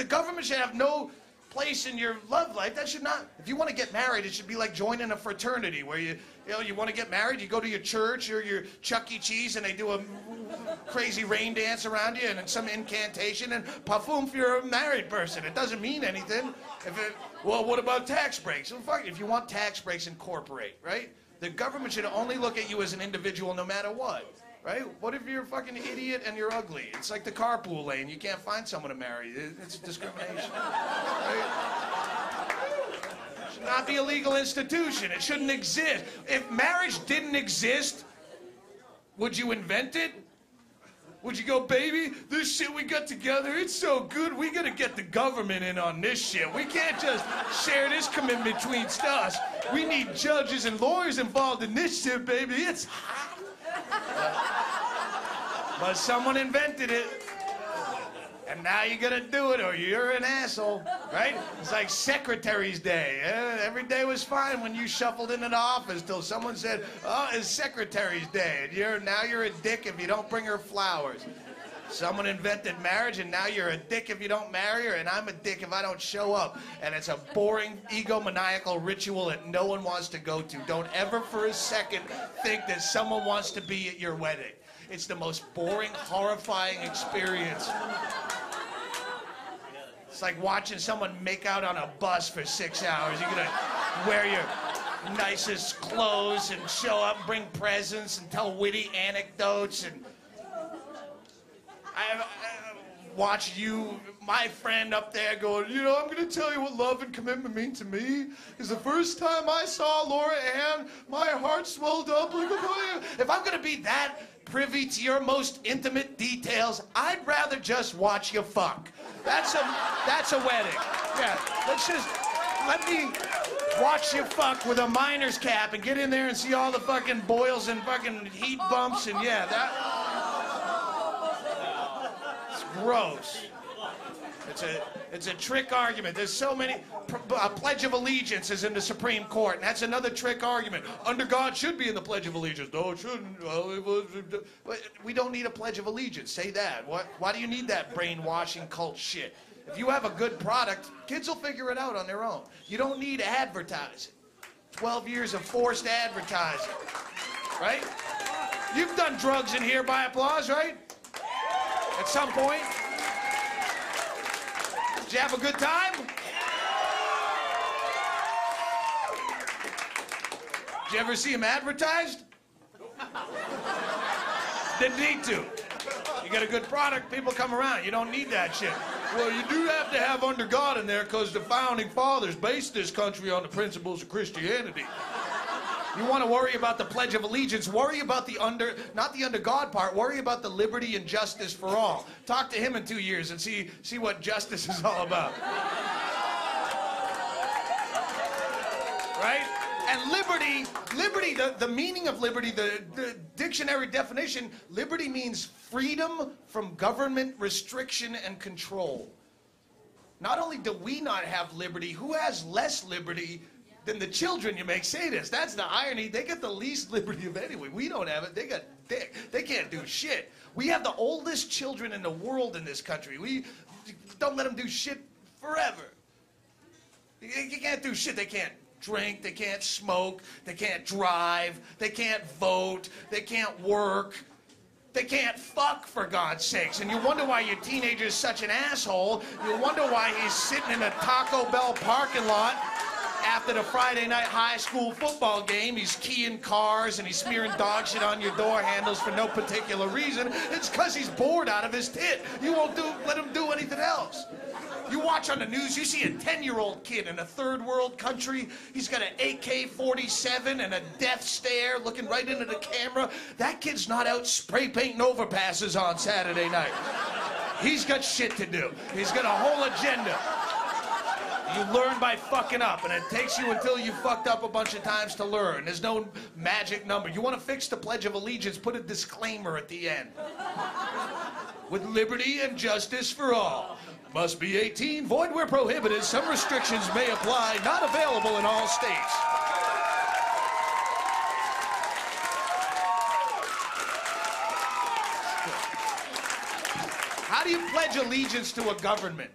The government should have no place in your love life. That should not. If you want to get married, it should be like joining a fraternity where you want to get married, you go to your church or your Chuck E. Cheese and they do a crazy rain dance around you and then some incantation and pafoof, you're a married person. It doesn't mean anything. Well, what about tax breaks? Well, fuck, if you want tax breaks, incorporate, right? The government should only look at you as an individual no matter what. Right? What if you're a fucking idiot and you're ugly? It's like the carpool lane. You can't find someone to marry. It's discrimination. Right? It should not be a legal institution. It shouldn't exist. If marriage didn't exist, would you invent it? Would you go, baby, this shit we got together, it's so good, we gotta get the government in on this shit. We can't just share this commitment between us. We need judges and lawyers involved in this shit, baby. It's hot. But someone invented it, and now you gotta do it or you're an asshole, right? It's like Secretary's Day. Every day was fine when you shuffled into the office till someone said, oh, it's Secretary's Day, and now you're a dick if you don't bring her flowers. Someone invented marriage, and now you're a dick if you don't marry her, and I'm a dick if I don't show up. And it's a boring, egomaniacal ritual that no one wants to go to. Don't ever for a second think that someone wants to be at your wedding. It's the most boring, horrifying experience. It's like watching someone make out on a bus for 6 hours. You're gonna wear your nicest clothes and show up, bring presents, and tell witty anecdotes, and I watch you, my friend up there going, you know, I'm going to tell you what love and commitment mean to me. Is the first time I saw Laura Ann, my heart swelled up like a boy. If I'm going to be that privy to your most intimate details, I'd rather just watch you fuck. That's a wedding. Yeah, let me watch you fuck with a miner's cap and get in there and see all the fucking boils and fucking heat bumps and yeah, gross. It's a trick argument. There's so many. Pledge of Allegiance is in the Supreme Court, and that's another trick argument. Under God should be in the Pledge of Allegiance. No, it shouldn't. We don't need a Pledge of Allegiance. Say that. Why do you need that brainwashing cult shit? If you have a good product, kids will figure it out on their own. You don't need advertising. 12 years of forced advertising, right? You've done drugs in here by applause, right? At some point. Did you have a good time? Did you ever see him advertised? Didn't need to. You got a good product, people come around. You don't need that shit. Well, you do have to have under God in there because the founding fathers based this country on the principles of Christianity. You want to worry about the Pledge of Allegiance, worry about not the under God part, worry about the liberty and justice for all. Talk to him in 2 years and see what justice is all about. Right? And liberty, the meaning of liberty, the dictionary definition, liberty means freedom from government restriction and control. Not only do we not have liberty, who has less liberty than the children you make say this? That's the irony. They get the least liberty of anyone. We don't have it. They got dick. They can't do shit. We have the oldest children in the world in this country. We don't let them do shit forever. You can't do shit. They can't drink. They can't smoke. They can't drive. They can't vote. They can't work. They can't fuck, for God's sakes. And you wonder why your teenager's such an asshole. You wonder why he's sitting in a Taco Bell parking lot after the Friday night high school football game. He's keying cars and he's smearing dog shit on your door handles for no particular reason. It's because he's bored out of his tit. You won't let him do anything else. You watch on the news, you see a 10-year-old kid in a third world country. He's got an AK-47 and a death stare looking right into the camera. That kid's not out spray painting overpasses on Saturday night. He's got shit to do. He's got a whole agenda. You learn by fucking up, and it takes you until you fucked up a bunch of times to learn. There's no magic number. You want to fix the Pledge of Allegiance, put a disclaimer at the end. With liberty and justice for all. Must be 18, void where prohibited. Some restrictions may apply, not available in all states. How do you pledge allegiance to a government?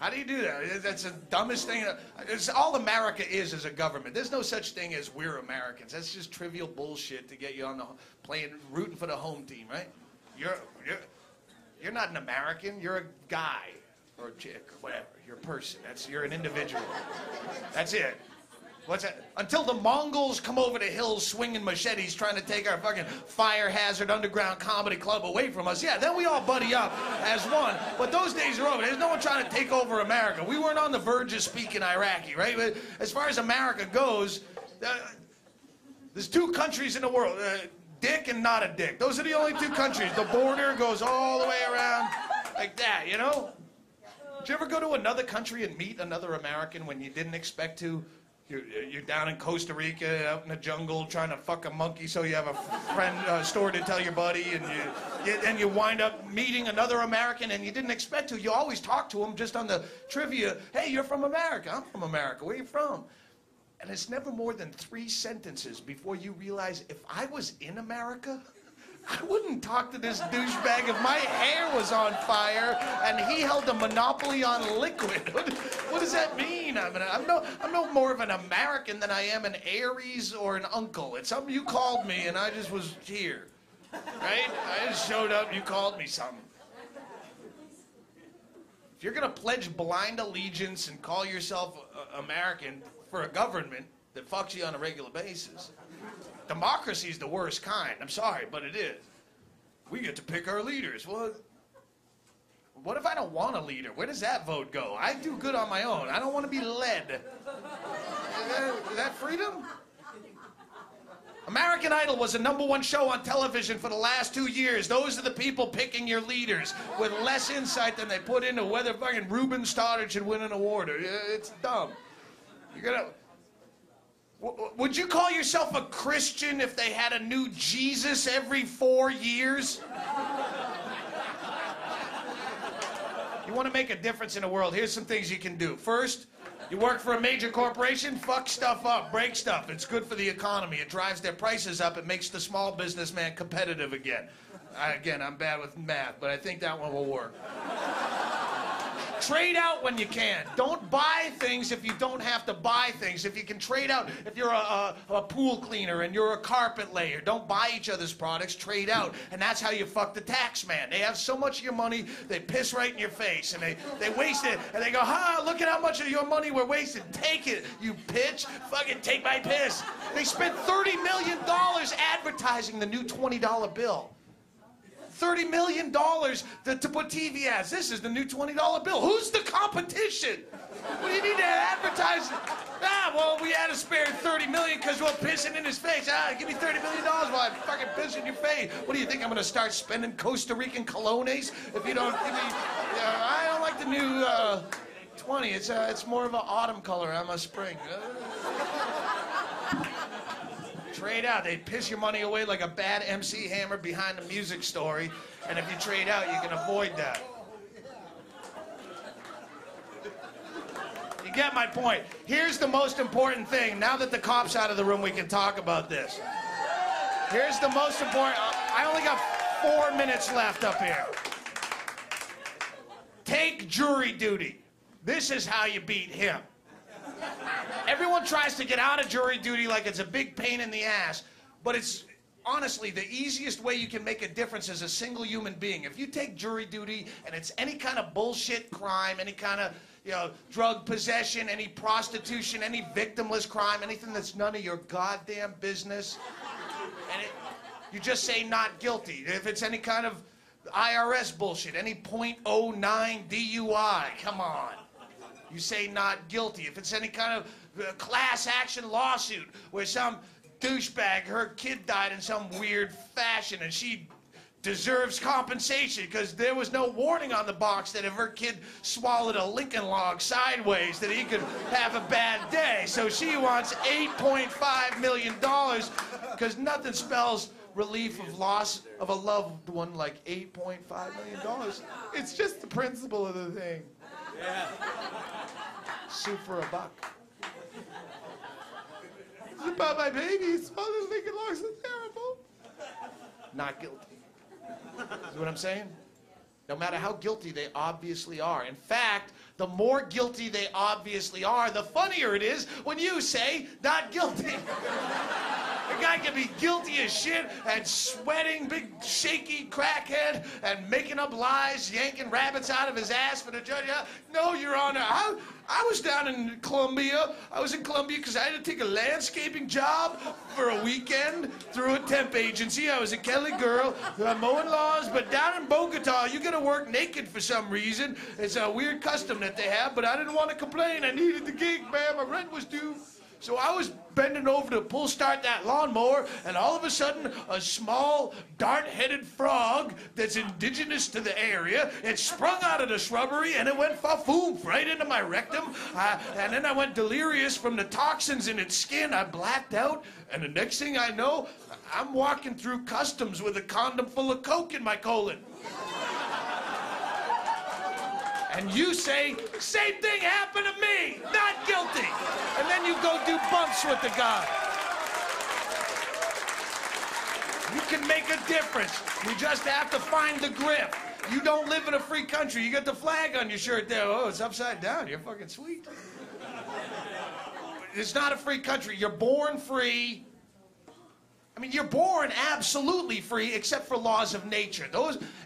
How do you do that? That's the dumbest thing. It's all America is a government. There's no such thing as we're Americans. That's just trivial bullshit to get you on the rooting for the home team, right? You're not an American. You're a guy or a chick or whatever. You're a person. You're an individual. That's it. What's that? Until the Mongols come over the hills swinging machetes trying to take our fucking fire hazard underground comedy club away from us, yeah, then we all buddy up as one. But those days are over. There's no one trying to take over America. We weren't on the verge of speaking Iraqi, right? But as far as America goes, there's two countries in the world, dick and not a dick. Those are the only two countries. The border goes all the way around like that, you know? Did you ever go to another country and meet another American when you didn't expect to? You're down in Costa Rica, out in the jungle, trying to fuck a monkey so you have a friend story to tell your buddy, and you wind up meeting another American, and you didn't expect to. You always talk to them just on the trivia. Hey, you're from America. I'm from America. Where are you from? And it's never more than 3 sentences before you realize, if I was in America, I wouldn't talk to this douchebag if my hair was on fire and he held a monopoly on liquid. What does that mean? I'm no more of an American than I am an Aries or an uncle. It's something you called me and I just was here, right? I just showed up and you called me something. If you're going to pledge blind allegiance and call yourself American for a government that fucks you on a regular basis, democracy's the worst kind. I'm sorry, but it is. We get to pick our leaders. Well, what if I don't want a leader? Where does that vote go? I do good on my own. I don't want to be led. Is that freedom? American Idol was the #1 show on television for the last 2 years. Those are the people picking your leaders with less insight than they put into whether fucking Ruben Stoddard should win an award. It's dumb. You're gonna... Would you call yourself a Christian if they had a new Jesus every 4 years? You want to make a difference in the world, here's some things you can do. First, you work for a major corporation, fuck stuff up, break stuff. It's good for the economy. It drives their prices up. It makes the small businessman competitive again. Again, I'm bad with math, but I think that one will work. Trade out when you can. Don't buy things if you don't have to buy things. If you can trade out, if you're a pool cleaner and you're a carpet layer, don't buy each other's products, trade out. And that's how you fuck the tax man. They have so much of your money, they piss right in your face. And they waste it. And they go, look at how much of your money we're wasting. Take it, you bitch. Fucking take my piss. They spent $30 million advertising the new $20 bill. $30 million to put TV ads. This is the new $20 bill. Who's the competition? What do you need to advertise? Well, we had to spare $30 million because we're pissing in his face. Give me $30 million while I fucking piss in your face. What do you think? I'm going to start spending Costa Rican colones if you don't give me... I don't like the new 20. It's more of an autumn color. I'm a spring. Trade out. They piss your money away like a bad MC Hammer behind the music story. And if you trade out, you can avoid that. You get my point. Here's the most important thing. Now that the cop's out of the room, we can talk about this. Here's the most important. I only got 4 minutes left up here. Take jury duty. This is how you beat him. Everyone tries to get out of jury duty like it's a big pain in the ass, but it's honestly the easiest way you can make a difference as a single human being. If you take jury duty and it's any kind of bullshit crime, any kind of drug possession, any prostitution, any victimless crime, anything that's none of your goddamn business, and you just say not guilty. If it's any kind of IRS bullshit, any .09 DUI, come on. You say not guilty. If it's any kind of class action lawsuit where some douchebag, her kid died in some weird fashion and she deserves compensation because there was no warning on the box that if her kid swallowed a Lincoln log sideways that he could have a bad day. So she wants $8.5 million because nothing spells relief of loss of a loved one like $8.5 million. It's just the principle of the thing. Yeah. Soup for a buck. It's about my baby. Swallowing Lincoln logs is terrible. Not guilty. See what I'm saying? No matter how guilty they obviously are. In fact, the more guilty they obviously are. The funnier it is when you say, not guilty. The guy can be guilty as shit and sweating, big shaky crackhead, and making up lies, yanking rabbits out of his ass for the judge. No, Your Honor, I was down in Colombia. I was in Colombia because I had to take a landscaping job for a weekend through a temp agency. I was a Kelly girl mowing lawns, but down in Bogota, you gotta work naked for some reason. It's a weird custom that they have, but I didn't want to complain. I needed the gig, man. My rent was due. So I was bending over to pull start that lawnmower, and all of a sudden, a small, dart-headed frog that's indigenous to the area, it sprung out of the shrubbery, and it went fa-foom right into my rectum. And then I went delirious from the toxins in its skin. I blacked out, and the next thing I know, I'm walking through customs with a condom full of coke in my colon. And you say, same thing happened to me, not guilty. And then you go do bumps with the guy. You can make a difference. You just have to find the grip. You don't live in a free country. You got the flag on your shirt there. Oh, it's upside down. You're fucking sweet. It's not a free country. You're born free. I mean, you're born absolutely free, except for laws of nature.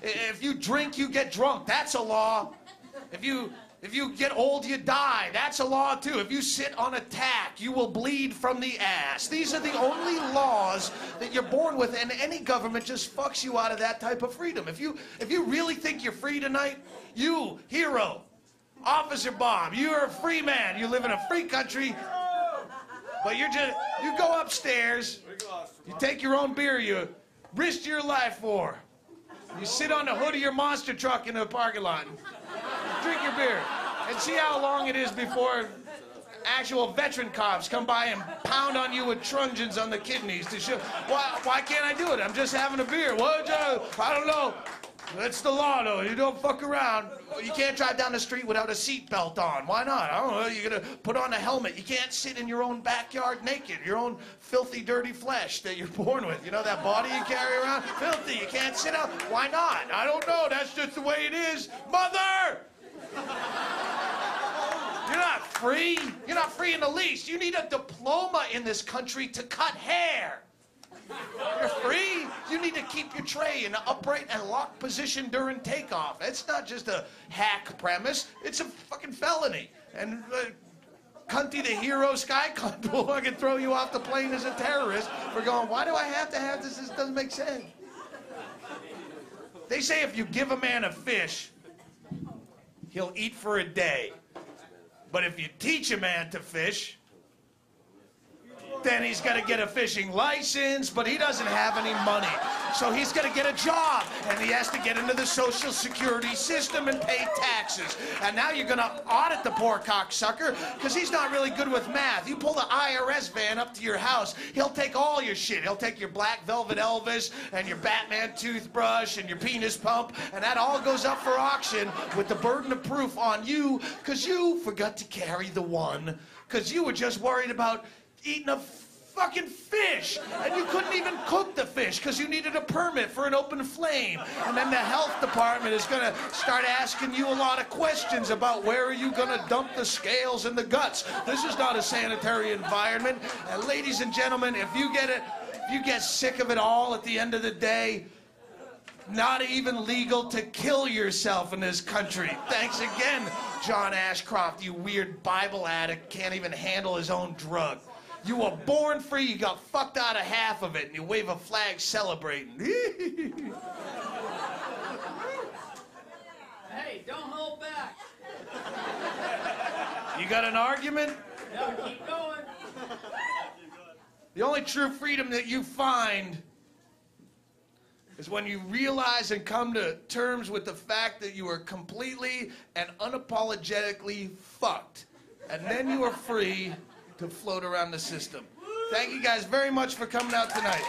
If you drink, you get drunk. That's a law. If you get old, you die. That's a law, too. If you sit on a tack, you will bleed from the ass. These are the only laws that you're born with, and any government just fucks you out of that type of freedom. If you really think you're free tonight, you, hero, Officer Bob, you're a free man. You live in a free country, but you go upstairs, you take your own beer you risked your life for. You sit on the hood of your monster truck in the parking lot. Drink your beer and see how long it is before actual veteran cops come by and pound on you with truncheons on the kidneys to show. Why can't I do it? I'm just having a beer. What? I don't know. That's the law, though. You don't fuck around. You can't drive down the street without a seatbelt on. Why not? I don't know. You're going to put on a helmet. You can't sit in your own backyard naked, your own filthy, dirty flesh that you're born with. You know that body you carry around? Filthy. You can't sit out. Why not? I don't know. That's just the way it is. Mother! You're not free. You're not free in the least. You need a diploma in this country to cut hair. You're free. You need to keep your tray in an upright and locked position during takeoff. It's not just a hack premise. It's a fucking felony. And Cunty the hero, Sky Cunt will fucking throw you off the plane as a terrorist for going, why do I have to have this? This doesn't make sense. They say if you give a man a fish, he'll eat for a day. But if you teach a man to fish, then he's got to get a fishing license, but he doesn't have any money. So he's got to get a job, and he has to get into the Social Security system and pay taxes. And now you're going to audit the poor cocksucker because he's not really good with math. You pull the IRS van up to your house, he'll take all your shit. He'll take your Black Velvet Elvis and your Batman toothbrush and your penis pump, and that all goes up for auction with the burden of proof on you because you forgot to carry the one because you were just worried about eating a fucking fish, and you couldn't even cook the fish because you needed a permit for an open flame. And then the health department is going to start asking you a lot of questions about where are you going to dump the scales and the guts. This is not a sanitary environment. And ladies and gentlemen, if you get sick of it all at the end of the day, not even legal to kill yourself in this country. Thanks again, John Ashcroft, you weird Bible addict, can't even handle his own drug. You were born free, you got fucked out of half of it, and you wave a flag celebrating. Hey, don't hold back. You got an argument? No, keep going. The only true freedom that you find is when you realize and come to terms with the fact that you are completely and unapologetically fucked. And then you are free to float around the system. Thank you guys very much for coming out tonight.